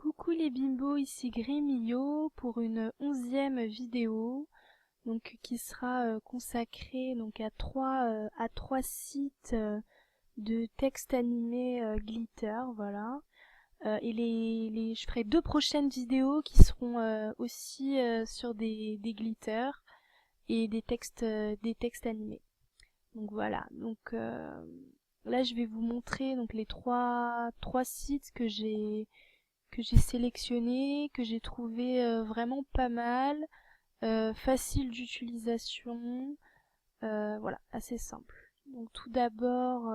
Coucou les bimbos, ici Grémillo pour une 11e vidéo donc qui sera consacrée donc à trois sites de texte animé glitter, voilà. Je ferai deux prochaines vidéos qui seront aussi sur des glitters et des textes animés. Donc voilà. Là je vais vous montrer donc les trois sites que j'ai sélectionné, que j'ai trouvé vraiment pas mal, facile d'utilisation, voilà, assez simple. Donc tout d'abord,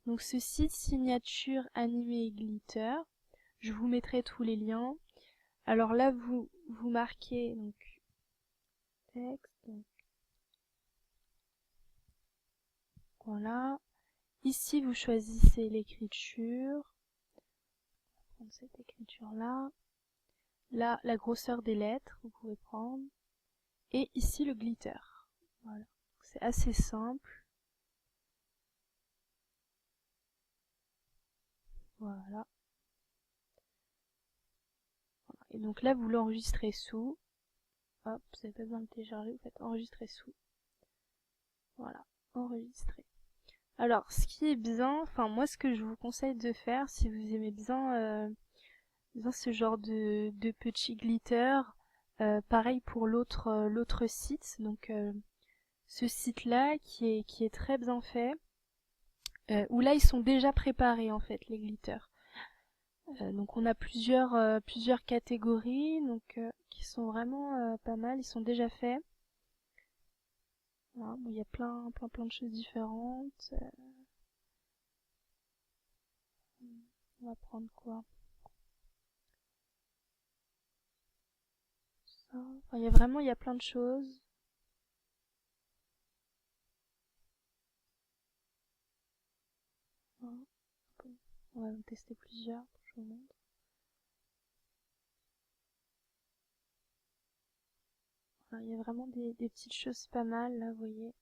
donc ce site signature animé et glitter, je vous mettrai tous les liens. Alors là, vous marquez donc texte, donc, voilà. Ici, vous choisissez l'écriture. Prendre cette écriture-là. Là, la grosseur des lettres, vous pouvez prendre. Et ici, le glitter. Voilà. C'est assez simple. Voilà. Et donc là, vous l'enregistrez sous. Hop, vous n'avez pas besoin de télécharger, vous faites enregistrer sous. Voilà, enregistrer. Alors, ce qui est bien, enfin moi, ce que je vous conseille de faire, si vous aimez bien ce genre de petits glitter, pareil pour l'autre site, donc ce site-là qui est très bien fait, où là ils sont déjà préparés en fait les glitters. Donc on a plusieurs catégories donc qui sont vraiment pas mal, ils sont déjà faits. Voilà, bon, il y a plein de choses différentes. On va prendre quoi? Ça. Enfin, il y a plein de choses. Voilà. On va en tester plusieurs, je vous montre. Voilà, il y a vraiment des petites choses pas mal là, vous voyez.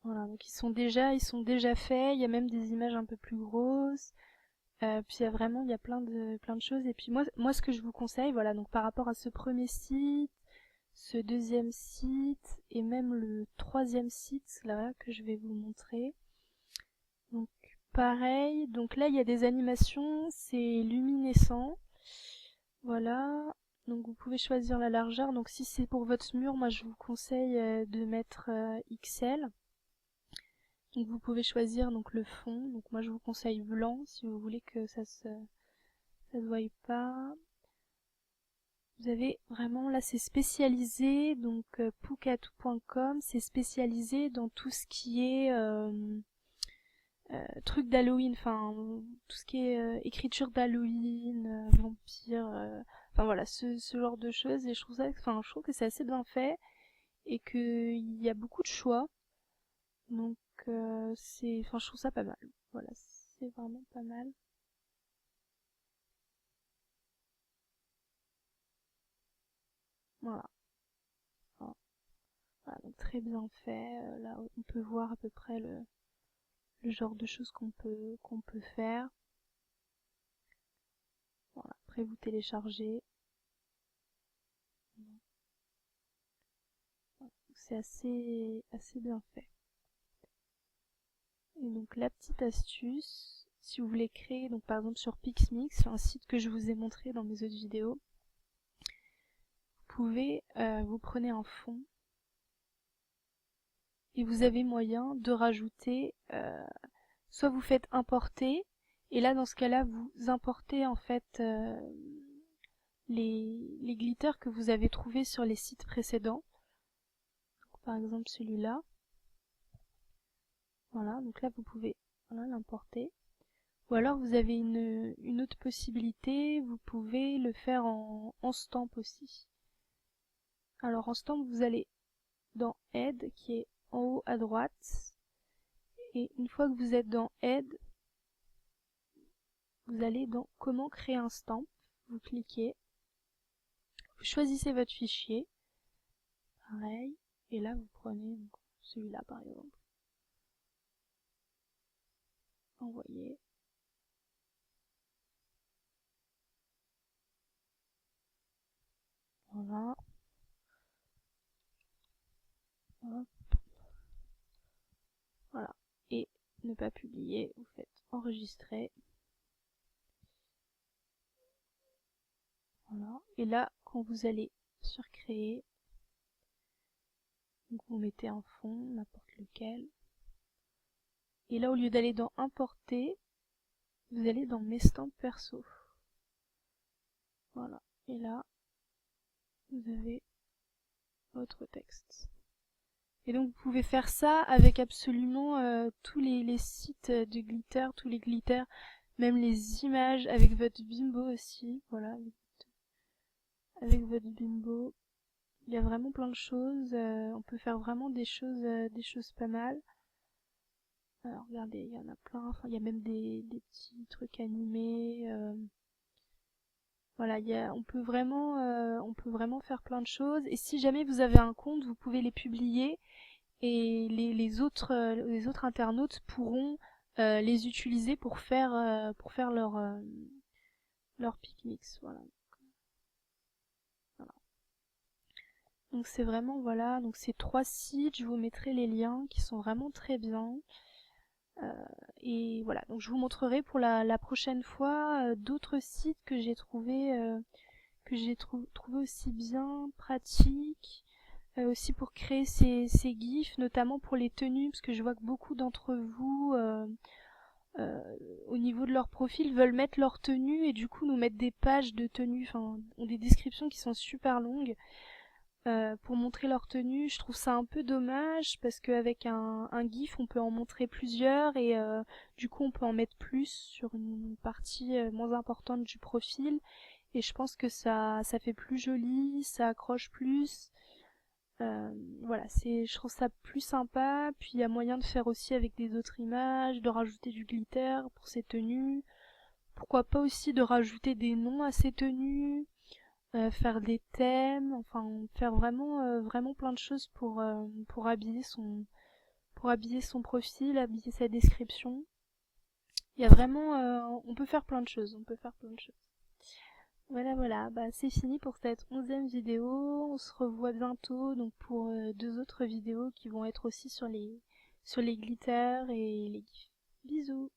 Voilà, donc ils sont déjà faits. Il y a même des images un peu plus grosses. Puis il y a plein de choses. Et puis moi, ce que je vous conseille, voilà, donc par rapport à ce premier site, ce deuxième site et même le troisième site là que je vais vous montrer. Donc pareil, donc là il y a des animations, c'est luminescent. Voilà. Donc vous pouvez choisir la largeur. Donc si c'est pour votre mur, moi je vous conseille de mettre XL. Donc vous pouvez choisir donc le fond. Donc moi je vous conseille blanc si vous voulez que ça se voie pas. Vous avez vraiment là c'est spécialisé donc Pookatou.com, c'est spécialisé dans tout ce qui est truc d'Halloween, enfin tout ce qui est écriture d'Halloween, vampire, enfin voilà ce genre de choses et je trouve que c'est assez bien fait et que il y a beaucoup de choix donc je trouve ça pas mal. Voilà, c'est vraiment pas mal. Voilà. Voilà, donc très bien fait. Là, on peut voir à peu près le genre de choses qu'on peut faire. Voilà. Après, vous téléchargez. Voilà. C'est assez bien fait. Et donc, la petite astuce, si vous voulez créer, donc par exemple sur Pixmix, un site que je vous ai montré dans mes autres vidéos, vous prenez un fond et vous avez moyen de rajouter, soit vous faites importer, et là dans ce cas-là vous importez en fait les glitters que vous avez trouvés sur les sites précédents. Donc, par exemple celui-là. Voilà, donc là vous pouvez voilà, l'importer. Ou alors vous avez une autre possibilité, vous pouvez le faire en stamp aussi. Alors en stamp vous allez dans Aide qui est en haut à droite. Et une fois que vous êtes dans Aide, vous allez dans Comment créer un stamp. Vous cliquez, vous choisissez votre fichier, pareil, et là vous prenez celui-là par exemple. Envoyer. Voilà. Hop. Voilà. Et ne pas publier, vous faites enregistrer. Voilà. Et là, quand vous allez sur créer, donc vous mettez un fond, n'importe lequel. Et là, au lieu d'aller dans importer, vous allez dans mes stamps perso. Voilà. Et là, vous avez votre texte. Et donc vous pouvez faire ça avec absolument tous les sites de glitter, tous les glitters, même les images, avec votre bimbo aussi, voilà, avec votre bimbo. Il y a vraiment plein de choses, on peut faire vraiment des choses pas mal. Alors regardez, il y en a plein, enfin il y a même des petits trucs animés. Voilà, on peut vraiment faire plein de choses. Et si jamais vous avez un compte, vous pouvez les publier et les autres internautes pourront les utiliser pour faire leur pique-mix. Voilà. Voilà. Donc c'est vraiment voilà, donc ces 3 sites, je vous mettrai les liens qui sont vraiment très bien. Et voilà, donc je vous montrerai pour la prochaine fois d'autres sites que j'ai trouvé aussi bien pratiques. Aussi pour créer ces gifs, notamment pour les tenues, parce que je vois que beaucoup d'entre vous, euh, au niveau de leur profil, veulent mettre leur tenue et du coup nous mettre des pages de tenues, enfin, ont des descriptions qui sont super longues pour montrer leur tenue. Je trouve ça un peu dommage parce qu'avec un gif, on peut en montrer plusieurs et du coup on peut en mettre plus sur une partie moins importante du profil. Et je pense que ça fait plus joli, ça accroche plus. Voilà, je trouve ça plus sympa, puis il y a moyen de faire aussi avec des autres images, de rajouter du glitter pour ces tenues, pourquoi pas aussi de rajouter des noms à ces tenues, faire des thèmes, enfin faire vraiment plein de choses pour habiller son profil, habiller sa description. Il y a vraiment, on peut faire plein de choses, on peut faire plein de choses. Voilà, bah c'est fini pour cette 11e vidéo. On se revoit bientôt donc pour 2 autres vidéos qui vont être aussi sur les glitters et les gifs. Bisous.